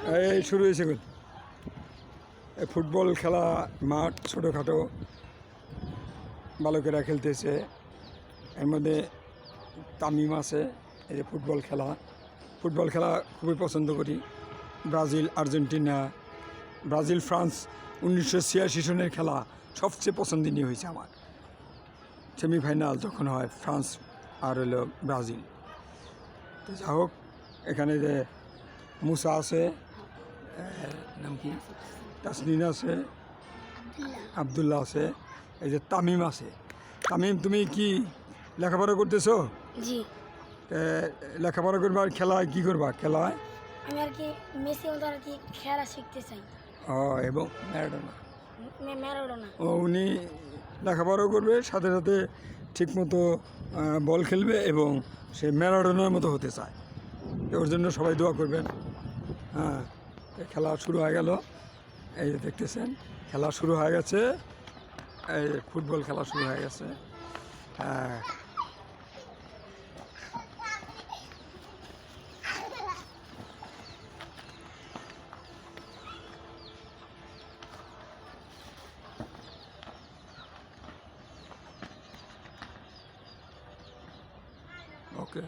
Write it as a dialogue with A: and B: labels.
A: এই শুরু হয়েছে ফুটবল খেলা মাঠ ছোটোখাটো বালকেরা খেলতেছে। এর মধ্যে তামিম আছে। এই যে ফুটবল খেলা খুবই পছন্দ করি। ব্রাজিল আর্জেন্টিনা, ব্রাজিল ফ্রান্স 1986 সনের খেলা সবচেয়ে পছন্দনীয় হয়েছে আমার। সেমিফাইনাল যখন হয় ফ্রান্স আর হলো ব্রাজিল। তো যা হোক, এখানে যে মুসা আছে, নাম কি, তাসনিন আছে, আবদুল্লাহ আছে, এই যে তামিম আছে। তামিম, তুমি কি লেখাপড়া করতেছো?
B: জি।
A: লেখাপড়া করবা আর খেলায় কি করবা? খেলায়
B: আমি আর কি মেসি মতো আর কি খেলা শিখতে চাই।
A: ও, এবং ম্যারাডোনা।
B: ম্যারাডোনা।
A: ও, উনি লেখাপড়াও করবে, সাথে সাথে ঠিকমতো বল খেলবে এবং সে ম্যারাডোনার মতো হতে চায়। ওর জন্য সবাই দোয়া করবেন। হ্যাঁ, খেলা শুরু হয়ে গেল। এই যে দেখতেছেন, খেলা শুরু হয়ে গেছে। এই ফুটবল খেলা শুরু হয়ে গেছে। হ্যাঁ, ওকে।